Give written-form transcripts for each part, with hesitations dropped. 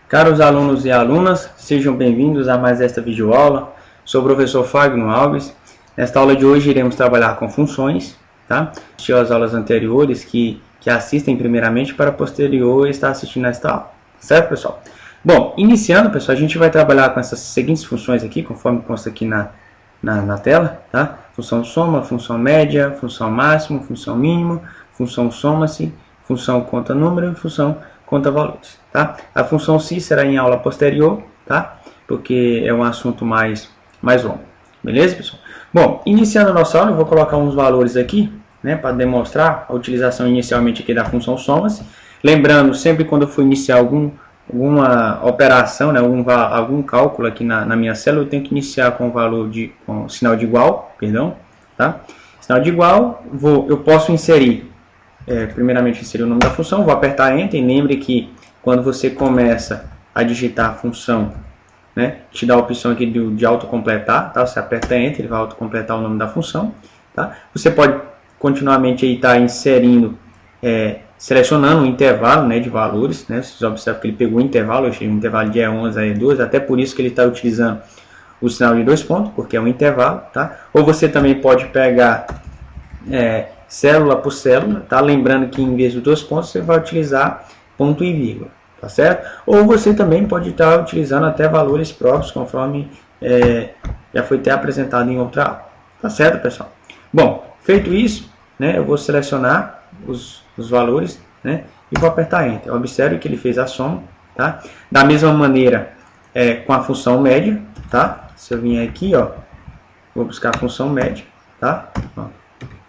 Caros alunos e alunas, sejam bem-vindos a mais esta videoaula. Sou o professor Fagno Alves. Nesta aula de hoje iremos trabalhar com funções, tá? Assistir às aulas anteriores que assistem primeiramente para posterior estar assistindo a esta aula, certo, pessoal? Bom, iniciando, pessoal, a gente vai trabalhar com essas seguintes funções aqui, conforme consta aqui na tela, tá? Função soma, função média, função máximo, função mínimo, função soma-se, função conta número e função conta valores, tá? A função si será em aula posterior, tá? Porque é um assunto mais longo, beleza, pessoal? Bom, iniciando a nossa aula, eu vou colocar uns valores aqui, né, para demonstrar a utilização inicialmente aqui da função soma-se. Lembrando, sempre quando eu for iniciar alguma operação, né, algum cálculo aqui na minha célula, eu tenho que iniciar com com sinal de igual, perdão, tá? Sinal de igual, eu posso inserir, primeiramente inserir o nome da função, vou apertar Enter, e lembre que quando você começa a digitar a função, né, te dá a opção aqui de autocompletar, tá? Você aperta Enter, ele vai autocompletar o nome da função, tá? Você pode continuamente estar inserindo, selecionando um intervalo, né, de valores, né? Vocês observam que ele pegou o intervalo, o intervalo de E11 a E12, até por isso que ele está utilizando o sinal de 2 pontos, porque é um intervalo, tá? Ou você também pode pegar célula por célula, tá? Lembrando que em vez de 2 pontos você vai utilizar ponto e vírgula, tá certo? Ou você também pode estar utilizando até valores próprios, conforme já foi até apresentado em outra aula, tá certo, pessoal? Bom, feito isso, né, eu vou selecionar os valores, né, e vou apertar Enter. Observe que ele fez a soma, tá? Da mesma maneira com a função média, tá? Se eu vier aqui, ó, vou buscar a função média, tá? Ó,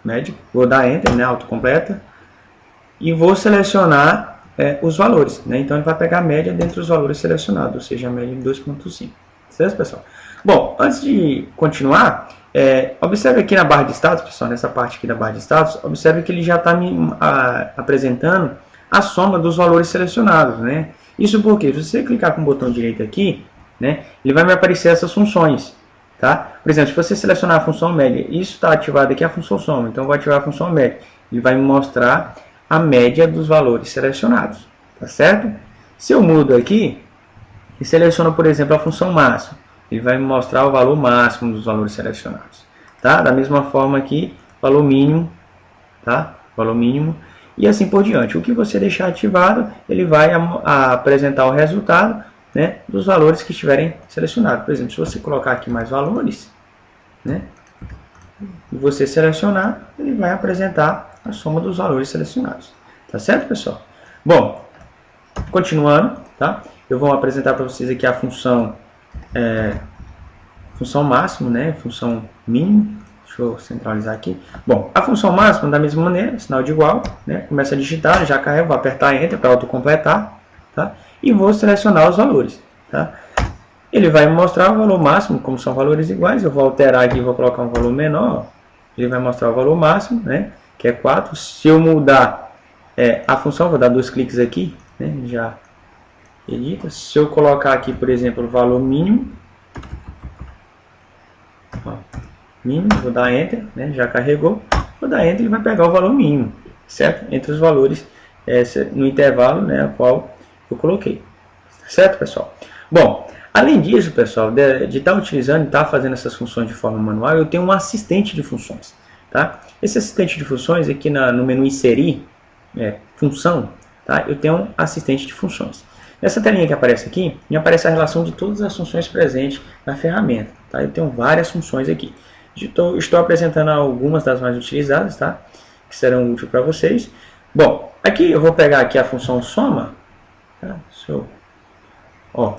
média, vou dar Enter, né, autocompleta, e vou selecionar os valores, né? Então ele vai pegar a média dentro dos valores selecionados, ou seja, a média de 2.5, certo, pessoal? Bom, antes de continuar, observe aqui na barra de status, pessoal, nessa parte aqui da barra de status, observe que ele já está me apresentando a soma dos valores selecionados, né? Isso porque, se você clicar com o botão direito aqui, né, ele vai me aparecer essas funções, tá? Por exemplo, se você selecionar a função média, isso está ativado aqui a função soma, então eu vou ativar a função média, ele vai me mostrar a média dos valores selecionados, tá certo? Se eu mudo aqui e seleciono, por exemplo, a função máxima, ele vai me mostrar o valor máximo dos valores selecionados, tá? Da mesma forma aqui, valor mínimo, tá? Valor mínimo, e assim por diante. O que você deixar ativado, ele vai apresentar o resultado, né, dos valores que estiverem selecionados. Por exemplo, se você colocar aqui mais valores, né, e você selecionar, ele vai apresentar a soma dos valores selecionados, tá certo, pessoal? Bom, continuando, tá? Eu vou apresentar para vocês aqui a função máxima, né? Função mínima. Deixa eu centralizar aqui. Bom, a função máxima, da mesma maneira, sinal de igual, né? Começa a digitar, já carrego, vou apertar Enter para autocompletar, tá? E vou selecionar os valores, tá? Ele vai me mostrar o valor máximo, como são valores iguais, eu vou alterar aqui, vou colocar um valor menor, ele vai mostrar o valor máximo, né? Que é 4. Se eu mudar a função, vou dar 2 cliques aqui, né? Já edita. Se eu colocar aqui, por exemplo, o valor mínimo, ó, mínimo, vou dar Enter, né? Já carregou, vou dar Enter, ele vai pegar o valor mínimo, certo? Entre os valores no intervalo, né, a qual eu coloquei, certo, pessoal? Bom, além disso, pessoal, de estar utilizando e estar fazendo essas funções de forma manual, eu tenho um assistente de funções, tá? Esse assistente de funções aqui no menu inserir, função, tá? Eu tenho um assistente de funções. Nessa telinha que aparece aqui, me aparece a relação de todas as funções presentes na ferramenta, tá? Eu tenho várias funções aqui. Estou apresentando algumas das mais utilizadas, tá? Que serão úteis para vocês. Bom, aqui eu vou pegar aqui a função soma, tá?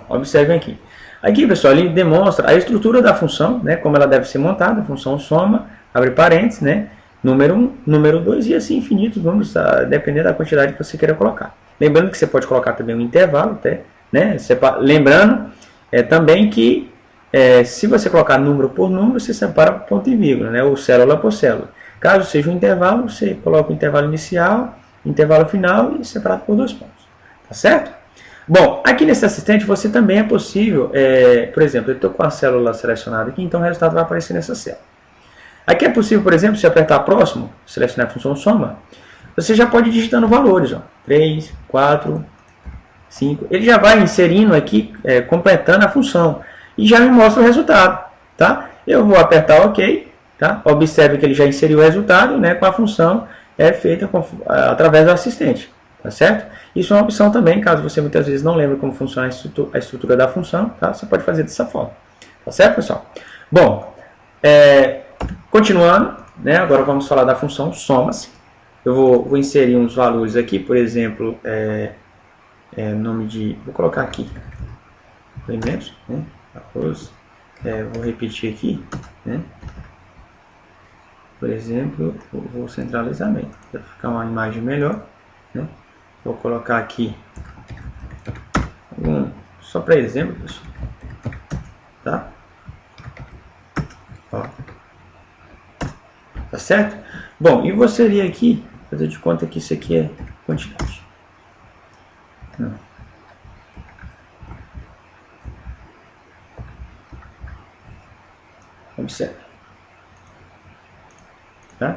Observem aqui. Aqui, pessoal, ele demonstra a estrutura da função, né? Como ela deve ser montada. A função soma, abre parênteses, né? Número 1, número 2 e assim infinitos números, dependendo da quantidade que você queira colocar. Lembrando que você pode colocar também um intervalo, até, né? Lembrando também que se você colocar número por número, você separa por ponto e vírgula, né? Ou célula por célula. Caso seja um intervalo, você coloca o intervalo inicial, intervalo final e separado por 2 pontos. Tá certo? Bom, aqui nesse assistente você também é possível, por exemplo, eu estou com a célula selecionada aqui, então o resultado vai aparecer nessa célula. Aqui é possível, por exemplo, se apertar próximo, selecionar a função soma, você já pode ir digitando valores, ó, 3, 4, 5. Ele já vai inserindo aqui, completando a função. E já me mostra o resultado. Tá? Eu vou apertar OK. Tá? Observe que ele já inseriu o resultado, né, com a função feita através do assistente. Tá certo? Isso é uma opção também, caso você muitas vezes não lembre como funciona a estrutura da função. Tá? Você pode fazer dessa forma. Tá certo, pessoal? Bom, continuando, né, agora vamos falar da função soma-se. Eu vou inserir uns valores aqui, por exemplo, nome de... Vou colocar aqui, elementos, né? Vou repetir aqui, né? Por exemplo, vou centralizar bem, para ficar uma imagem melhor, né? Vou colocar aqui, só para exemplo, pessoal, tá? Ó. Tá certo? Bom, e você iria aqui, fazer de conta que isso aqui é quantidade. Não. Observe. Tá?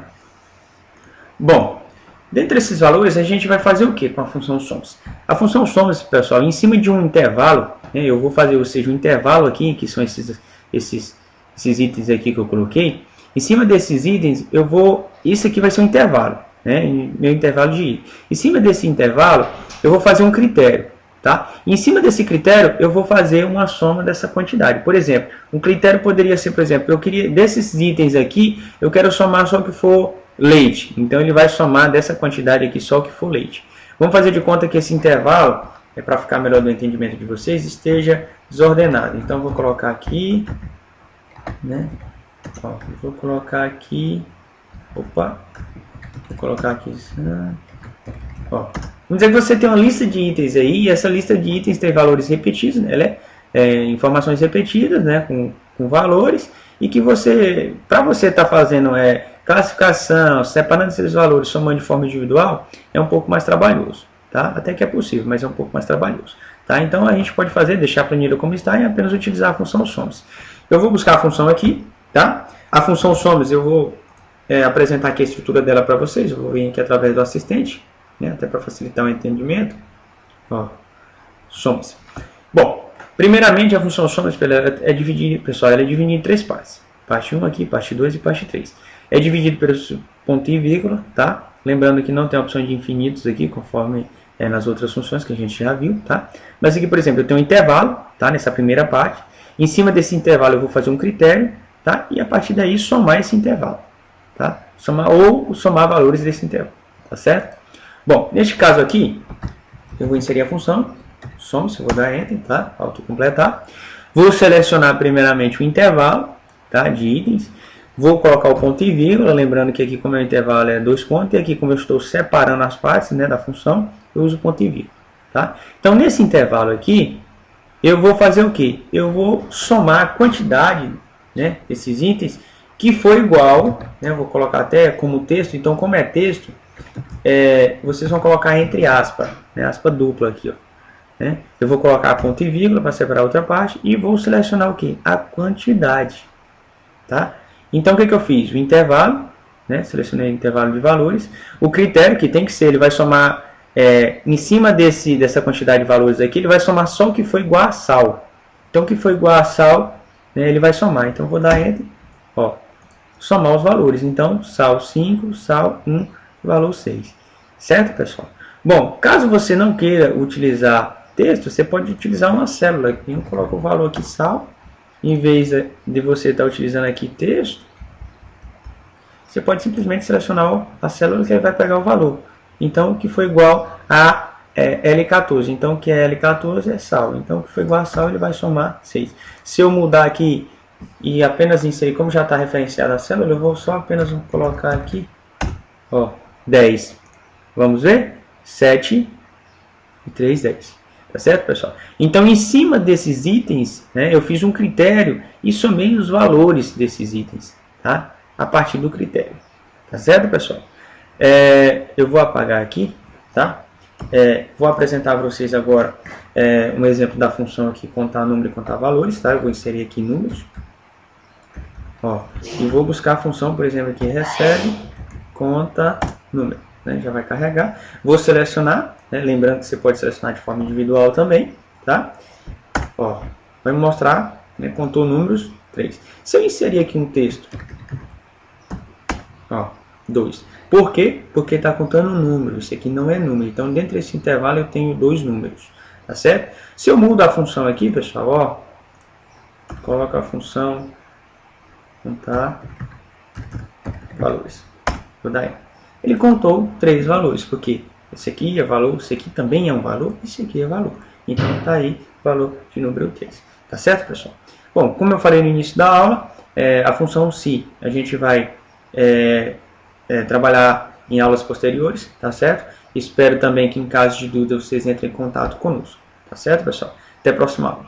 Bom, dentre esses valores a gente vai fazer o que com a função somas? A função somas, pessoal, em cima de um intervalo, né, eu vou fazer, ou seja, um intervalo aqui, que são esses itens aqui que eu coloquei. Em cima desses itens, isso aqui vai ser um intervalo, né? Meu intervalo de itens. Em cima desse intervalo, eu vou fazer um critério, tá? E em cima desse critério, eu vou fazer uma soma dessa quantidade. Por exemplo, um critério poderia ser, por exemplo, eu queria desses itens aqui, eu quero somar só o que for leite. Então, ele vai somar dessa quantidade aqui só o que for leite. Vamos fazer de conta que esse intervalo, para ficar melhor do entendimento de vocês, esteja desordenado. Então, eu vou colocar aqui, né? Ó, vou colocar aqui, vou colocar aqui, ó, vamos dizer que você tem uma lista de itens aí, e essa lista de itens tem valores repetidos, né? Ela informações repetidas, né? Com valores, e que para você estar fazendo classificação, separando esses valores, somando de forma individual, é um pouco mais trabalhoso, tá? Até que é possível, mas é um pouco mais trabalhoso, tá? Então a gente pode deixar a planilha como está e apenas utilizar a função somas. Eu vou buscar a função aqui. Tá? A função somas, eu vou apresentar aqui a estrutura dela para vocês. Eu vou vir aqui através do assistente, né? Até para facilitar o entendimento. Ó, somas. Bom, primeiramente a função somas é dividida, pessoal, ela é dividida em 3 partes. Parte 1 aqui, parte 2 e parte 3. É dividido pelos ponto e vírgula, tá? Lembrando que não tem a opção de infinitos aqui, conforme nas outras funções que a gente já viu, tá? Mas aqui, por exemplo, eu tenho um intervalo, tá? Nessa primeira parte. Em cima desse intervalo eu vou fazer um critério, tá? E a partir daí somar esse intervalo, tá? Somar valores desse intervalo, tá certo? Bom, neste caso aqui, eu vou inserir a função soma, eu vou dar Enter, tá? Autocompletar. Vou selecionar primeiramente o intervalo, tá? De itens. Vou colocar o ponto e vírgula, lembrando que aqui como o intervalo é 2 pontos, e aqui como eu estou separando as partes, né, da função, eu uso ponto e vírgula, tá? Então nesse intervalo aqui, eu vou fazer o que? Eu vou somar a quantidade, né, desses itens que for igual, né, eu vou colocar até como texto. Então, como é texto, vocês vão colocar entre aspas, né, aspa dupla aqui, ó, né? Eu vou colocar ponto e vírgula para separar outra parte e vou selecionar o que? A quantidade, tá? Então, o que eu fiz? O intervalo, né, selecionei o intervalo de valores. O critério que tem que ser, ele vai somar em cima dessa quantidade de valores aqui, ele vai somar só o que for igual a sal. Então, o que for igual a sal, né, ele vai somar. Então, eu vou dar Enter, ó, somar os valores. Então, sal 5, sal 1, valor 6. Certo, pessoal? Bom, caso você não queira utilizar texto, você pode utilizar uma célula. Aqui eu coloco o valor aqui, sal. Em vez de você estar utilizando aqui texto, você pode simplesmente selecionar a célula que ele vai pegar o valor. Então, o que for igual a L14. Então, o que é L14 é sal. Então, o que for igual a sal, ele vai somar 6. Se eu mudar aqui e apenas inserir, como já está referenciada a célula, eu vou só apenas colocar aqui, ó, 10. Vamos ver? 7 e 3, 10. Tá certo, pessoal? Então, em cima desses itens, né, eu fiz um critério e somei os valores desses itens, tá? A partir do critério. Tá certo, pessoal? Eu vou apagar aqui, tá? Vou apresentar para vocês agora um exemplo da função aqui, contar número e contar valores, tá? Eu vou inserir aqui números. Ó, e vou buscar a função, por exemplo, aqui, recebe, conta, número. Né? Já vai carregar. Vou selecionar, né? Lembrando que você pode selecionar de forma individual também, tá? Ó, vai me mostrar, né, contou números 3. Se eu inserir aqui um texto, ó, 2. Por quê? Porque está contando um número, isso aqui não é número. Então, dentro desse intervalo eu tenho 2 números, tá certo? Se eu mudo a função aqui, pessoal, ó, coloco a função contar valores. Vou dar aí. Ele contou 3 valores, porque esse aqui é valor, esse aqui também é um valor, esse aqui é valor. Então, está aí o valor de número 3. Tá certo, pessoal? Bom, como eu falei no início da aula, a função se a gente vai trabalhar em aulas posteriores, tá certo? Espero também que em caso de dúvida vocês entrem em contato conosco. Tá certo, pessoal? Até a próxima aula.